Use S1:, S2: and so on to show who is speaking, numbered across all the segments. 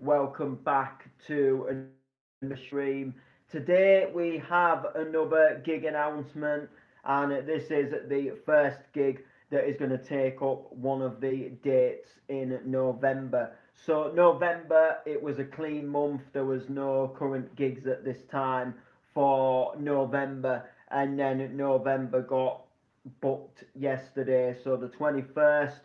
S1: welcome back to another stream. Today we have another gig announcement, and this is the first gig that is going to take up one of the dates in November. So, November, it was a clean month, there was no current gigs at this time for November, and then November got booked yesterday, so the 21st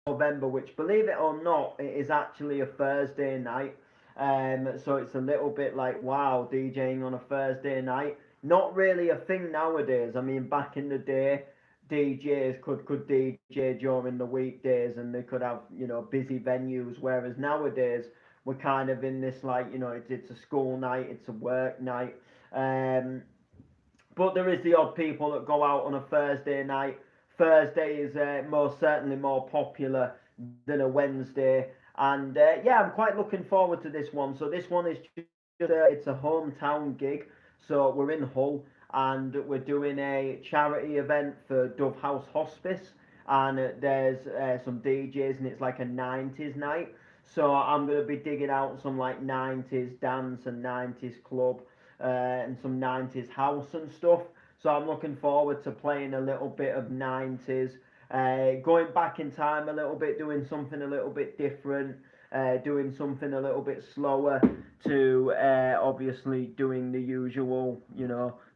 S1: November, which believe it or not, it is actually a Thursday night. So it's a little bit like, wow, DJing on a Thursday night. Not really a thing nowadays. I mean, back in the day, DJs could DJ during the weekdays and they could have, busy venues. Whereas nowadays, we're kind of in this like, it's a school night, it's a work night. Um, but there is the odd people that go out on a Thursday night. Thursday is most certainly more popular than a Wednesday, and yeah, I'm quite looking forward to this one. So this one is just it's a hometown gig. So we're in Hull, and we're doing a charity event for Dove House Hospice, and there's some DJs, and it's like a 90s night. So I'm gonna be digging out some like 90s dance and 90s club and some 90s house and stuff. So I'm looking forward to playing a little bit of 90s, going back in time a little bit, doing something a little bit different, doing something a little bit slower to obviously doing the usual,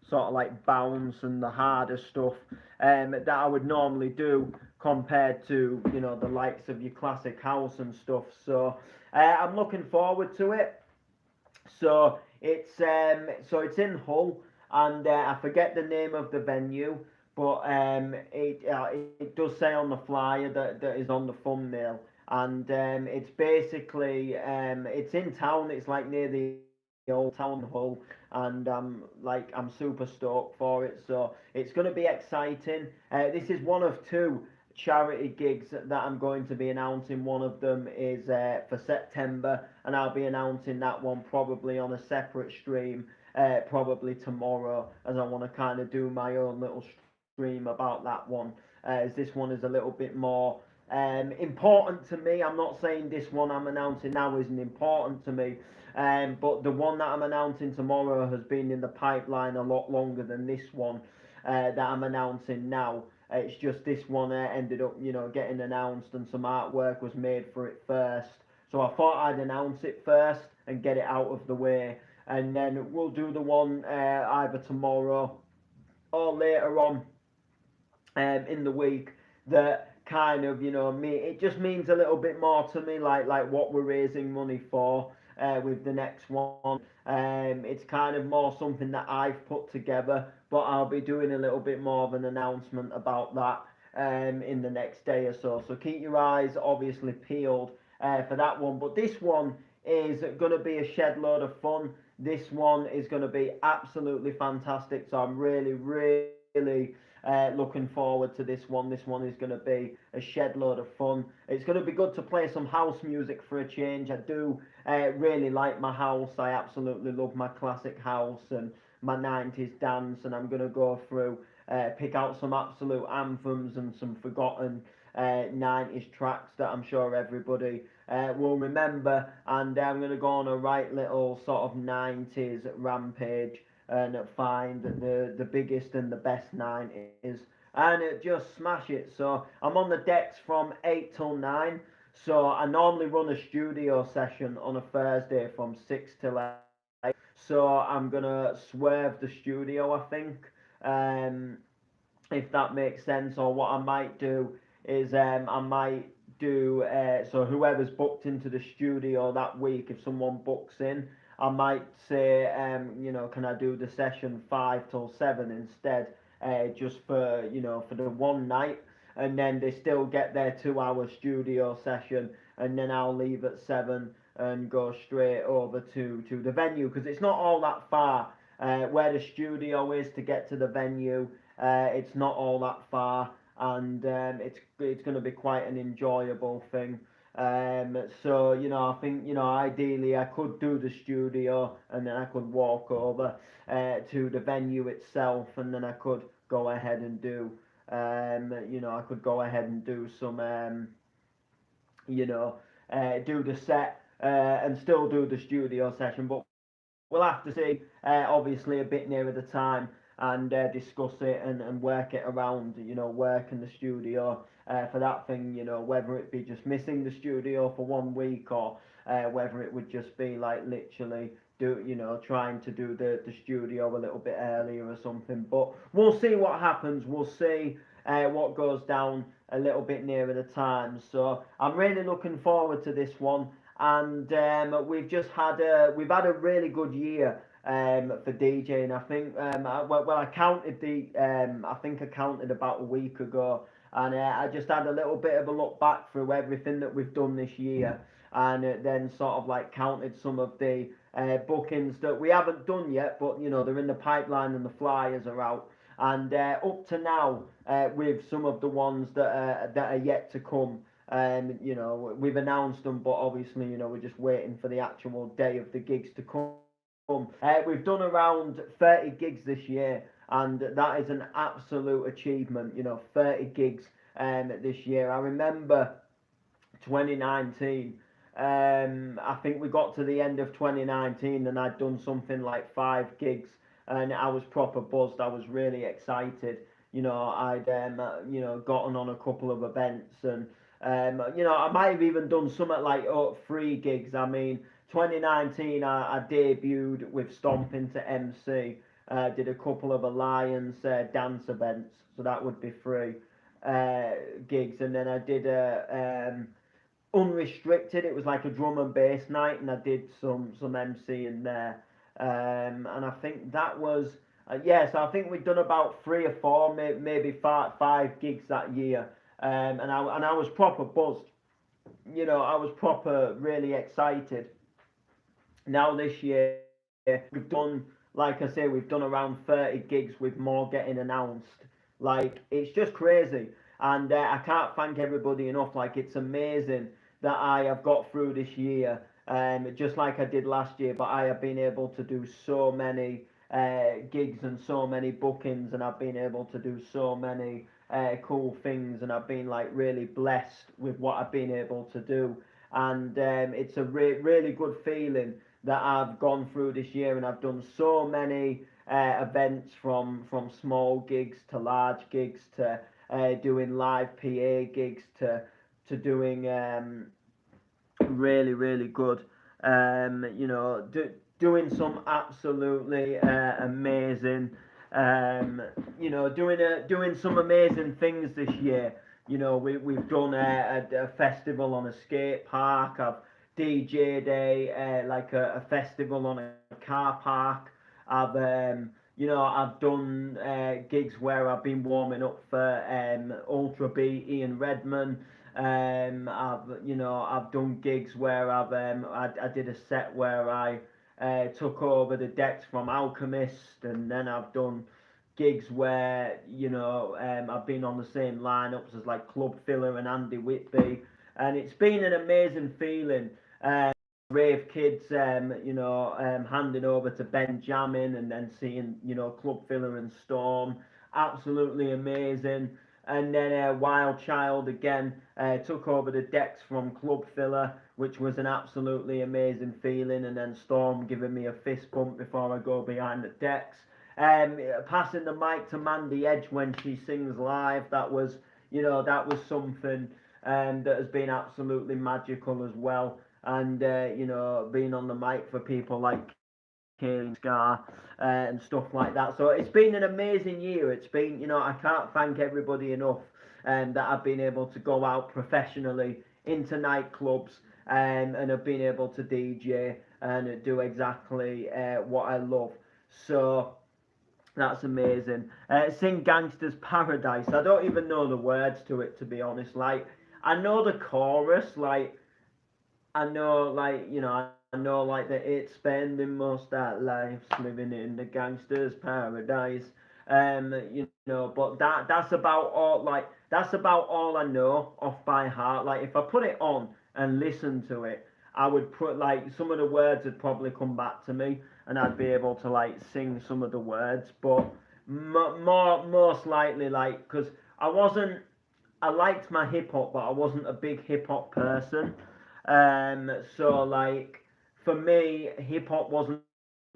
S1: sort of like bounce and the harder stuff that I would normally do compared to, the likes of your classic house and stuff. So I'm looking forward to it. So it's in Hull, and I forget the name of the venue, but it does say on the flyer that is on the thumbnail, and it's basically it's in town. It's like near the old town hall, and I'm super stoked for it. So it's going to be exciting. This is one of two charity gigs that I'm going to be announcing. One of them is for September, and I'll be announcing that one probably on a separate stream, probably tomorrow, as I want to kind of do my own little stream about that one, as this one is a little bit more important to me. I'm not saying this one I'm announcing now isn't important to me, but the one that I'm announcing tomorrow has been in the pipeline a lot longer than this one that I'm announcing now. It's just this one ended up, getting announced, and some artwork was made for it first. So I thought I'd announce it first and get it out of the way, and then we'll do the one either tomorrow or later on in the week that kind of me. It just means a little bit more to me, like what we're raising money for with the next one. It's kind of more something that I've put together, but I'll be doing a little bit more of an announcement about that in the next day or so. So keep your eyes obviously peeled for that one. But this one is going to be a shed load of fun. This one is going to be absolutely fantastic. So I'm really looking forward to this one. This one is going to be a shed load of fun. It's going to be good to play some house music for a change. I do really like my house. I absolutely love my classic house and my 90s dance, and I'm going to go through, pick out some absolute anthems and some forgotten 90s tracks that I'm sure everybody will remember, and I'm going to go on a right little sort of 90s rampage and find the biggest and the best 90s and just smash it. So I'm on the decks from 8 till 9. So I normally run a studio session on a Thursday from 6 till 8. So I'm going to swerve the studio, I think, um, if that makes sense. Or what I might do is I might do, so whoever's booked into the studio that week, if someone books in, I might say, can I do the session 5 till 7 instead, just for, for the one night, and then they still get their 2 hour studio session, and then I'll leave at 7 and go straight over to the venue, because it's not all that far. Where the studio is to get to the venue, it's not all that far, and it's going to be quite an enjoyable thing. So I think ideally I could do the studio and then I could walk over to the venue itself, and then I could go ahead and do I could go ahead and do some you know do the set and still do the studio session. But we'll have to see, obviously, a bit nearer the time and discuss it and work it around, work in the studio for that thing, whether it be just missing the studio for 1 week or whether it would just be like literally trying to do the studio a little bit earlier or something. But we'll see what happens. We'll see what goes down a little bit nearer the time. So I'm really looking forward to this one. And we've had a really good year for DJing. I think I counted I think I counted about a week ago, and I just had a little bit of a look back through everything that we've done this year, and then sort of like counted some of the bookings that we haven't done yet, but they're in the pipeline and the flyers are out. And up to now, with some of the ones that are yet to come. We've announced them, but obviously, we're just waiting for the actual day of the gigs to come. We've done around 30 gigs this year, and that is an absolute achievement. 30 gigs this year. I remember 2019. I think we got to the end of 2019, and I'd done something like 5 gigs, and I was proper buzzed. I was really excited. I'd gotten on a couple of events and. I might have even done something like 3 gigs. I mean, 2019, I debuted with Stomping to MC. Did a couple of Alliance dance events, so that would be 3 gigs. And then I did Unrestricted. It was like a drum and bass night, and I did some MC in there. And I think that was so I think we'd done about 3 or 4, maybe 5 gigs that year. And I was proper buzzed. I was proper really excited. Now this year, we've done, like I say, we've done around 30 gigs with more getting announced. Like, it's just crazy. And I can't thank everybody enough. Like, it's amazing that I have got through this year, just like I did last year, but I have been able to do so many gigs and so many bookings, and I've been able to do so many cool things, and I've been like really blessed with what I've been able to do. And it's a really good feeling that I've gone through this year, and I've done so many events from small gigs to large gigs to doing live PA gigs to doing really good doing some absolutely amazing doing some amazing things this year. We've done a festival on a skate park. I've DJ'd like a festival on a car park. I've done gigs where I've been warming up for Ultra B, Ian Redman. I've done gigs where I did a set where I took over the decks from Alchemist, and then I've done gigs where I've been on the same lineups as like Club Filler and Andy Whitby, and it's been an amazing feeling. Rave Kids, handing over to Benjamin, and then seeing Club Filler and Storm, absolutely amazing. And then Wild Child again took over the decks from Club Filler, which was an absolutely amazing feeling. And then Storm giving me a fist bump before I go behind the decks. Passing the mic to Mandy Edge when she sings live, that was something that has been absolutely magical as well. And being on the mic for people like Kaylee Scar and stuff like that. So it's been an amazing year. It's been, I can't thank everybody enough that I've been able to go out professionally into nightclubs and have been able to DJ and do exactly what I love. So that's amazing. Sing Gangsta's Paradise. I don't even know the words to it, to be honest. Like, I know the chorus, like, I know, like, I know, like, that it's spending most our lives living in the gangster's paradise. But that's about all, like, that's about all I know off by heart. Like, if I put it on and listen to it, I would put, like, some of the words would probably come back to me, and I'd be able to, like, sing some of the words. But most likely, like, because I liked my hip hop, but I wasn't a big hip hop person. So like for me, hip hop wasn't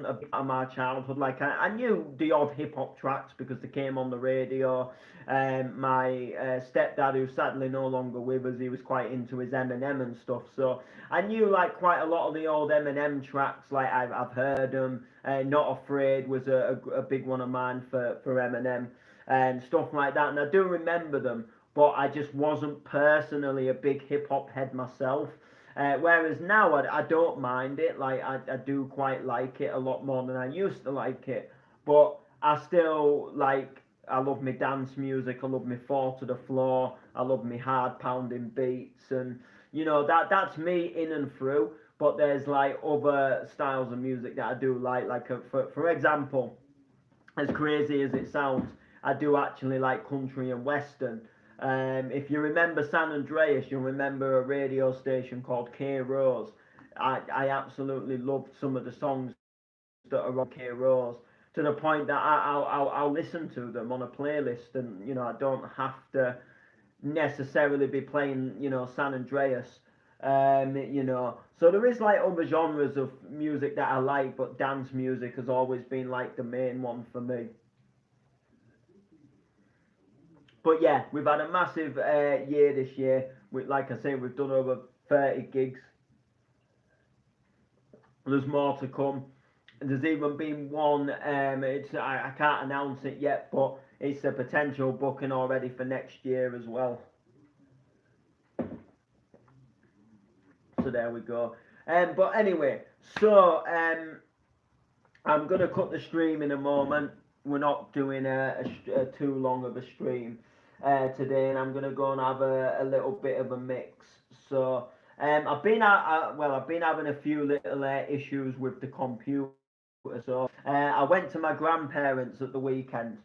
S1: a big part of my childhood. Like I knew the odd hip hop tracks because they came on the radio. My stepdad, who's sadly no longer with us, he was quite into his Eminem and stuff. So I knew like quite a lot of the old Eminem tracks. Like I've heard them. Not Afraid was a big one of mine for Eminem and stuff like that. And I do remember them, but I just wasn't personally a big hip hop head myself. Whereas now I don't mind it. Like I do quite like it a lot more than I used to like it. But I still like. I love my dance music. I love my four to the floor. I love my hard pounding beats, and that's me in and through. But there's like other styles of music that I do like. Like for example, as crazy as it sounds, I do actually like country and western. If you remember San Andreas, you'll remember a radio station called K Rose. I absolutely loved some of the songs that are on K Rose to the point that I'll listen to them on a playlist, and I don't have to necessarily be playing San Andreas. So there is like other genres of music that I like, but dance music has always been like the main one for me. But yeah, we've had a massive year this year. Like I say, we've done over 30 gigs. There's more to come. There's even been one. I can't announce it yet, but it's a potential booking already for next year as well. So there we go. But anyway, so I'm gonna cut the stream in a moment. We're not doing too long of a stream today, and I'm gonna go and have a little bit of a mix. So I've been having a few little issues with the computer. So I went to my grandparents at the weekend.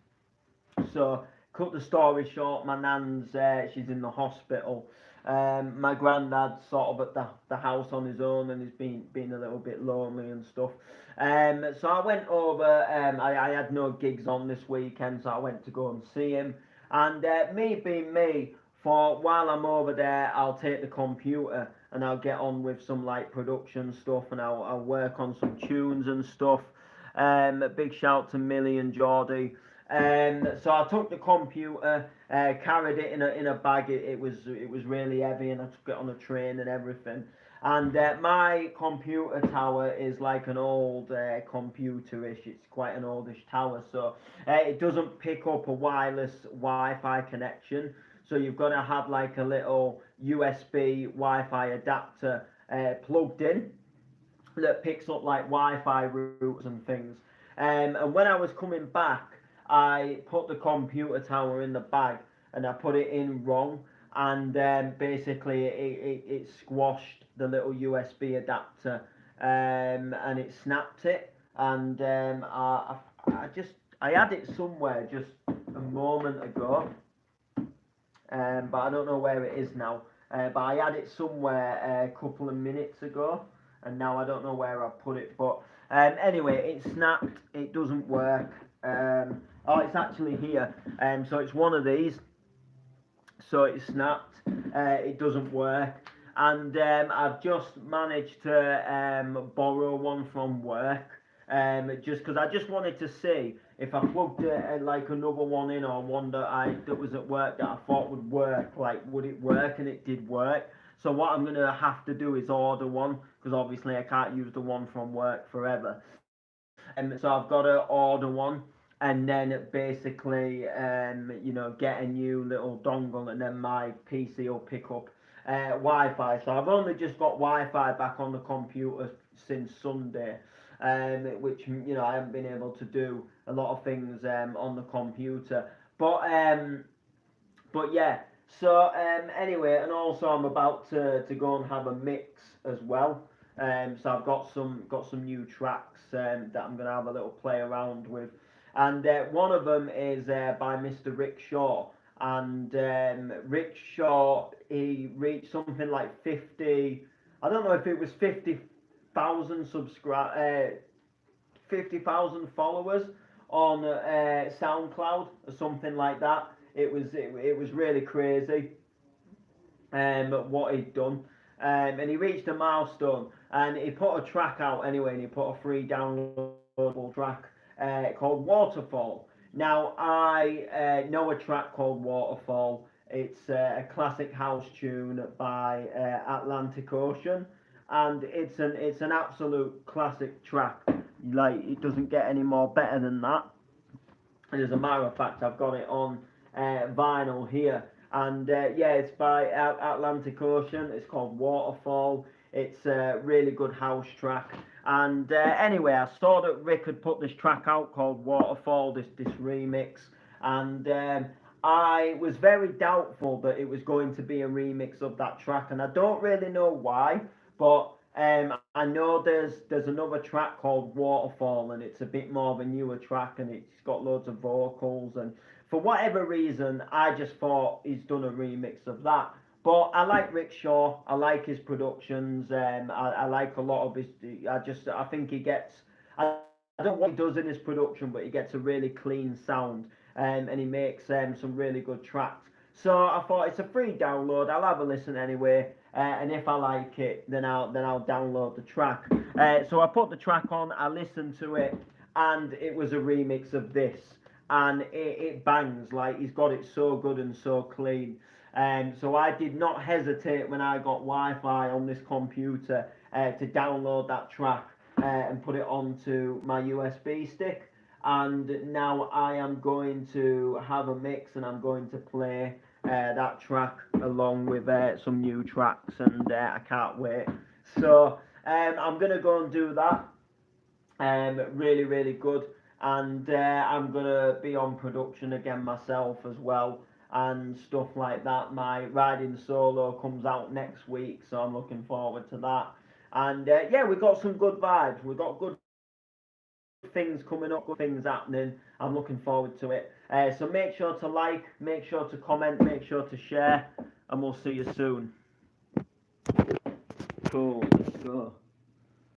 S1: So, cut the story short, my nan's she's in the hospital. My granddad's sort of at the house on his own, and he's been a little bit lonely and stuff. So I went over. I had no gigs on this weekend, so I went to go and see him. And me being me, for while I'm over there, I'll take the computer and I'll get on with some like production stuff, and I'll work on some tunes and stuff. A big shout to Millie and Geordie. So I took the computer, carried it in a bag. It was really heavy, and I took it on a train and everything. And my computer tower is like an old computer-ish. It's quite an oldish tower, so it doesn't pick up a wireless Wi-Fi connection. So you've got to have like a little USB Wi-Fi adapter plugged in that picks up like Wi-Fi routes and things. And when I was coming back, I put the computer tower in the bag and I put it in wrong, and basically it squashed the little USB adapter, and it snapped it. And I had it somewhere just a moment ago, but I don't know where it is now. But I had it somewhere a couple of minutes ago, and now I don't know where I put it. But anyway, it snapped. It doesn't work. Oh, it's actually here. So it's one of these. So it snapped. It doesn't work. And I've just managed to borrow one from work. Just because I just wanted to see if I plugged like another one in, or one that was at work that I thought would work. Like, would it work? And it did work. So what I'm gonna have to do is order one, because obviously I can't use the one from work forever. So I've got to order one, and then basically, get a new little dongle, and then my PC will pick up Wi-Fi. So I've only just got Wi-Fi back on the computer since Sunday, which I haven't been able to do a lot of things on the computer. But yeah. So anyway, and also I'm about to go and have a mix as well. So I've got some new tracks that I'm gonna have a little play around with, and one of them is by Mr. Rick Shaw. And Rick Shaw, he reached something like 50. I don't know if it was 50,000 subscribe, 50,000 followers on SoundCloud or something like that. It was really crazy what he'd done. and he reached a milestone, and he put a track out anyway, and he put a free downloadable track called Waterfall. Now I know a track called Waterfall. It's a classic house tune by Atlantic Ocean, and it's an absolute classic track. Like, it doesn't get any more better than that. And as a matter of fact, I've got it on vinyl here. And yeah, it's by Atlantic Ocean. It's called Waterfall. It's a really good house track. And anyway, I saw that Rick had put this track out called Waterfall, this remix. And I was very doubtful that it was going to be a remix of that track. And I don't really know why, but I know there's another track called Waterfall, and it's a bit more of a newer track, and it's got loads of vocals. And for whatever reason, I just thought he's done a remix of that. But I like Rick Shaw. I like his productions. I like a lot of his. I think he gets. I don't know what he does in his production, but he gets a really clean sound, and he makes some really good tracks. So I thought it's a free download. I'll have a listen anyway, and if I like it, then I'll download the track. So I put the track on. I listened to it, and it was a remix of this, and it bangs. Like, he's got it so good and so clean. So I did not hesitate when I got Wi-Fi on this computer to download that track and put it onto my USB stick. And now I am going to have a mix, and I'm going to play that track along with some new tracks, and I can't wait. So I'm going to go and do that. Really, really good. And I'm going to be on production again myself as well, and stuff like that. My riding solo comes out next week, so I'm looking forward to that. And yeah, we got some good vibes. We got good things coming up, good things happening. I'm looking forward to it. So make sure to like, make sure to comment, make sure to share, and we'll see you soon. Cool, let's go.